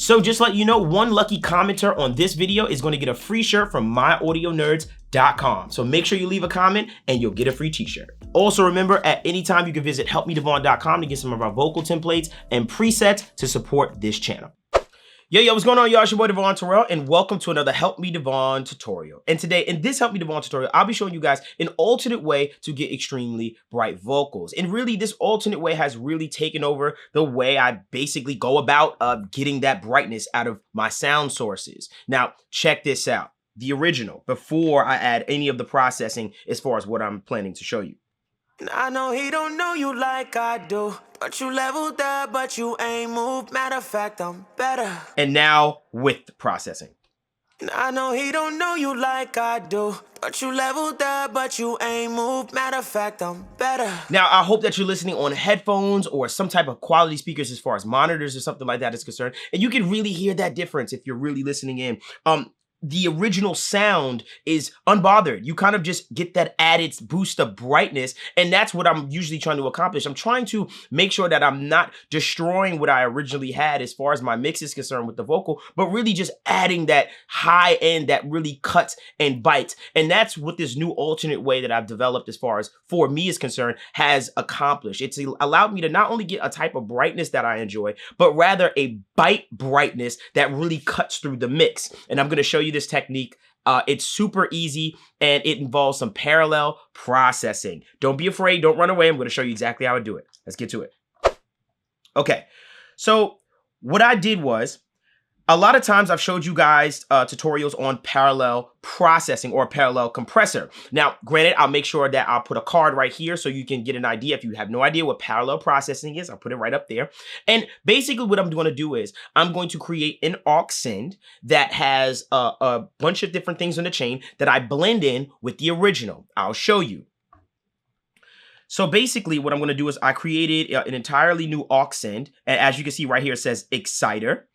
So just let you know, one lucky commenter on this video is going to get a free shirt from myaudionerds.com. So make sure you leave a comment and you'll get a free t-shirt. Also remember, at any time you can visit helpmedevon.com to get some of our vocal templates and presets to support this channel. Yo, what's going on, y'all? It's your boy Devon Terrell, and welcome to another Help Me Devon tutorial. And today, in this Help Me Devon tutorial, I'll be showing you guys an alternate way to get extremely bright vocals. And really, this alternate way has really taken over the way I basically go about getting that brightness out of my sound sources. Now, check this out. The original, before I add any of the processing as far as what I'm planning to show you. I know he don't know you like I do, but you leveled up, but you ain't moved. Matter of fact, I'm better. And now with the processing. I know he don't know you like I do, but you leveled up, but you ain't moved. Matter of fact, I'm better. Now, I hope that you're listening on headphones or some type of quality speakers as far as monitors or something like that is concerned, and you can really hear that difference if you're really listening in. The original sound is unbothered. You kind of just get that added boost of brightness, and that's what I'm usually trying to accomplish. I'm trying to make sure that I'm not destroying what I originally had as far as my mix is concerned with the vocal, but really just adding that high end that really cuts and bites. And that's what this new alternate way that I've developed as far as for me is concerned has accomplished. It's allowed me to not only get a type of brightness that I enjoy, but rather a bite brightness that really cuts through the mix. And I'm going to show you this technique. It's super easy, and it involves some parallel processing. Don't be afraid. Don't run away. I'm going to show you exactly how I do it. Let's get to it. Okay. So what I did was, a lot of times I've showed you guys tutorials on parallel processing or parallel compressor. Now, granted, I'll make sure that I'll put a card right here so you can get an idea. If you have no idea what parallel processing is, I'll put it right up there. And basically what I'm going to do is I'm going to create an aux send that has a bunch of different things on the chain that I blend in with the original. I'll show you. So basically what I'm going to do is I created an entirely new aux send. And as you can see right here, it says Exciter.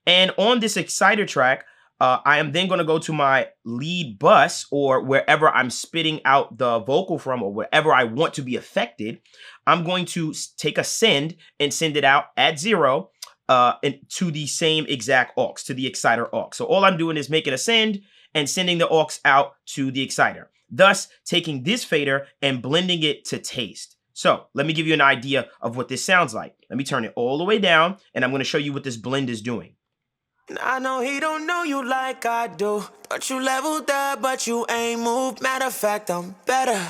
And on this exciter track, I am then going to go to my lead bus, or wherever I'm spitting out the vocal from, or wherever I want to be affected. I'm going to take a send and send it out at 0 to the same exact aux, to the exciter aux. So all I'm doing is making a send and sending the aux out to the exciter, thus taking this fader and blending it to taste. So let me give you an idea of what this sounds like. Let me turn it all the way down, and I'm going to show you what this blend is doing. I know he don't know you like I do, but you leveled up, but you ain't moved. Matter of fact, I'm better.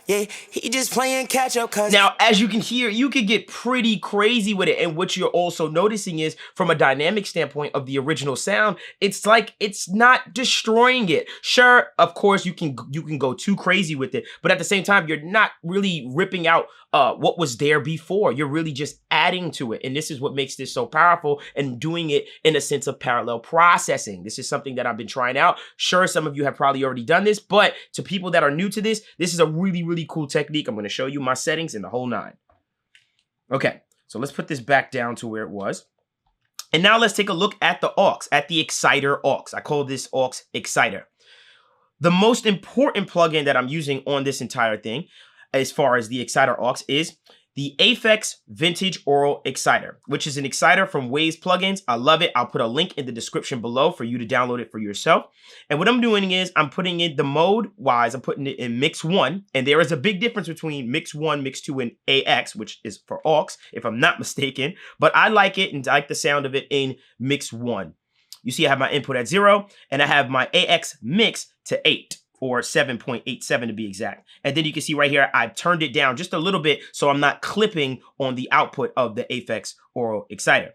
Yeah, he just playing catch up. Now, as you can hear, you can get pretty crazy with it. And what you're also noticing is, from a dynamic standpoint of the original sound, it's like it's not destroying it. Sure, of course, you can go too crazy with it, but at the same time, you're not really ripping out what was there before. You're really just adding to it. And this is what makes this so powerful, and doing it in a sense of parallel processing. This is something that I've been trying out. Sure, some of you have probably already done this, but to people that are new to this, this is a really cool technique. I'm going to show you my settings and the whole nine. Okay, so let's put this back down to where it was. And now let's take a look at the aux, at the exciter aux. I call this aux exciter. The most important plugin that I'm using on this entire thing, as far as the exciter aux, is the Aphex Vintage Aural Exciter, which is an exciter from Waves plugins. I love it. I'll put a link in the description below for you to download it for yourself. And what I'm doing is I'm putting in the mode wise, I'm putting it in mix 1. And there is a big difference between mix 1, mix 2, and AX, which is for aux, if I'm not mistaken. But I like it, and I like the sound of it in mix 1. You see I have my input at 0, and I have my AX mix to 8. Or 7.87 to be exact. And then you can see right here, I've turned it down just a little bit so I'm not clipping on the output of the Aphex Aural Exciter.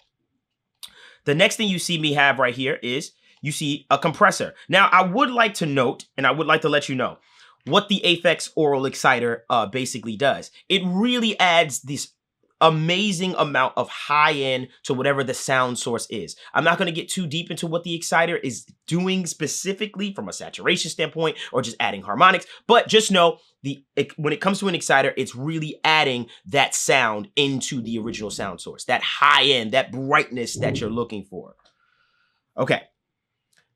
The next thing you see me have right here is you see a compressor. Now, I would like to note, and I would like to let you know what the Aphex Aural Exciter basically does. It really adds this amazing amount of high end to whatever the sound source is. I'm not going to get too deep into what the exciter is doing specifically from a saturation standpoint or just adding harmonics, but just know when it comes to an exciter, it's really adding that sound into the original sound source, that high end, that brightness that you're looking for. Okay.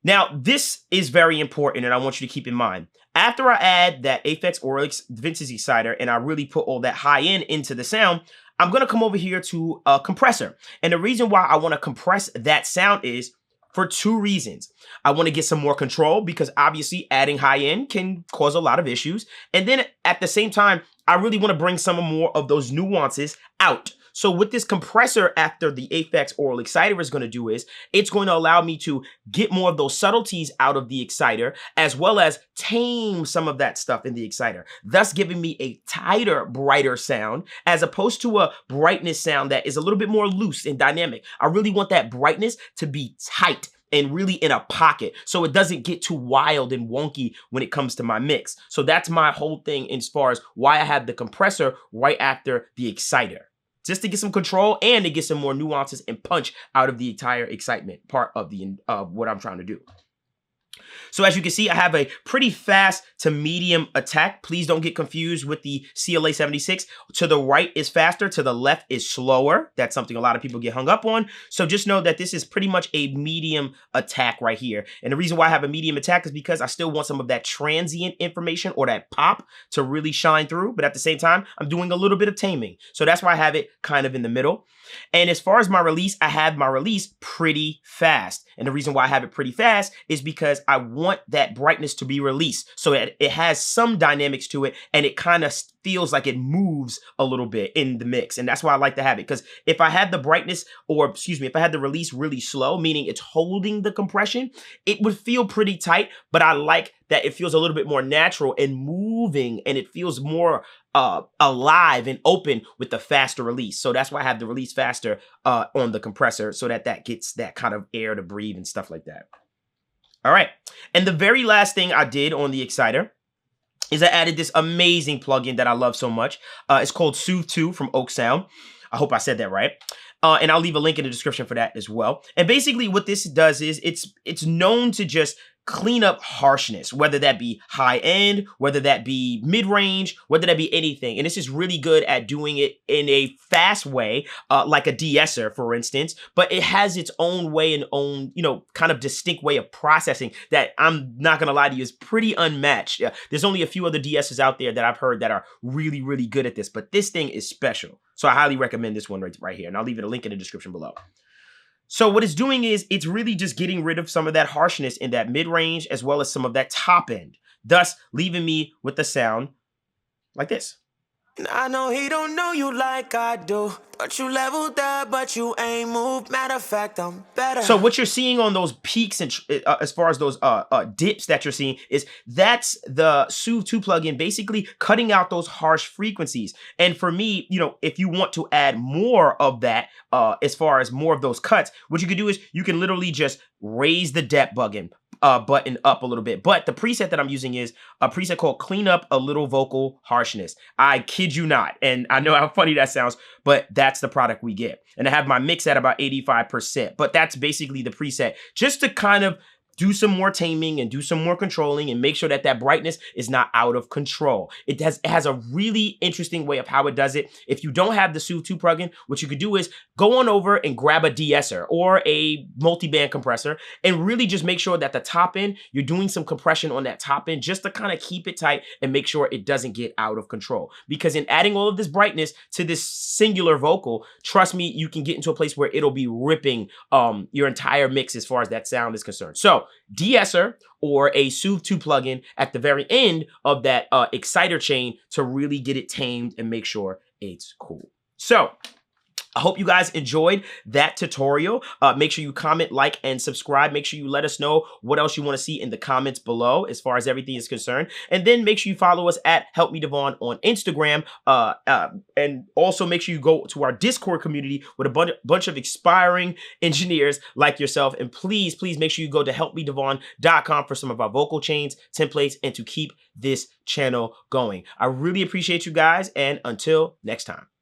Now, this is very important, and I want you to keep in mind. After I add that Aphex Aural Vintage Exciter and I really put all that high end into the sound, I'm going to come over here to a compressor. And the reason why I want to compress that sound is for two reasons. I want to get some more control because obviously adding high end can cause a lot of issues. And then at the same time, I really want to bring some more of those nuances out. So what this compressor after the Aphex Aural Exciter is going to do is it's going to allow me to get more of those subtleties out of the exciter as well as tame some of that stuff in the exciter, thus giving me a tighter, brighter sound as opposed to a brightness sound that is a little bit more loose and dynamic. I really want that brightness to be tight and really in a pocket so it doesn't get too wild and wonky when it comes to my mix. So that's my whole thing as far as why I have the compressor right after the exciter. Just to get some control and to get some more nuances and punch out of the entire excitement part of the what I'm trying to do. So as you can see, I have a pretty fast to medium attack. Please don't get confused with the CLA 76. To the right is faster, to the left is slower. That's something a lot of people get hung up on. So just know that this is pretty much a medium attack right here. And the reason why I have a medium attack is because I still want some of that transient information or that pop to really shine through. But at the same time, I'm doing a little bit of taming. So that's why I have it kind of in the middle. And as far as my release, I have my release pretty fast. And the reason why I have it pretty fast is because I want that brightness to be released so that it has some dynamics to it and it kind of feels like it moves a little bit in the mix. And that's why I like to have it, because if I had the brightness, or excuse me, if I had the release really slow, meaning it's holding the compression, it would feel pretty tight, but I like that it feels a little bit more natural and moving, and it feels more alive and open with the faster release. So that's why I have the release faster on the compressor, so that that gets that kind of air to breathe and stuff like that. All right. And the very last thing I did on the exciter is I added this amazing plugin that I love so much. It's called Soothe 2 from Oak Sound. I hope I said that right. And I'll leave a link in the description for that as well. And basically what this does is it's known to just clean up harshness, whether that be high end, whether that be mid-range, whether that be anything. And this is really good at doing it in a fast way, like a de-esser, for instance, but it has its own way and own, kind of distinct way of processing that I'm not going to lie to you is pretty unmatched. There's only a few other de-essers out there that I've heard that are really, really good at this, but this thing is special. So I highly recommend this one right here. And I'll leave it a link in the description below. So what it's doing is it's really just getting rid of some of that harshness in that mid-range as well as some of that top end, thus leaving me with the sound like this. I know he don't know you like I do, but you leveled up, but you ain't moved. Matter of fact, I'm better. So what you're seeing on those peaks and as far as those dips that you're seeing is that's the Soothe 2 plugin basically cutting out those harsh frequencies. And for me, if you want to add more of that, as far as more of those cuts, what you can do is you can literally just raise the depth button up a little bit. But the preset that I'm using is a preset called Clean Up a Little Vocal Harshness. I kid you not. And I know how funny that sounds, but that's the product we get. And I have my mix at about 85%. But that's basically the preset just to kind of do some more taming and do some more controlling and make sure that that brightness is not out of control. It has a really interesting way of how it does it. If you don't have the Soothe 2 plugin, what you could do is go on over and grab a de-esser or a multi-band compressor and really just make sure that the top end, you're doing some compression on that top end just to kind of keep it tight and make sure it doesn't get out of control. Because in adding all of this brightness to this singular vocal, trust me, you can get into a place where it'll be ripping your entire mix as far as that sound is concerned. So de-esser or a Soothe 2 plugin at the very end of that exciter chain to really get it tamed and make sure it's cool. So I hope you guys enjoyed that tutorial. Make sure you comment, like, and subscribe. Make sure you let us know what else you want to see in the comments below as far as everything is concerned. And then make sure you follow us at Help Me Devon on Instagram. And also make sure you go to our Discord community with a bunch of aspiring engineers like yourself. And please, please make sure you go to helpmedevon.com for some of our vocal chains, templates, and to keep this channel going. I really appreciate you guys. And until next time.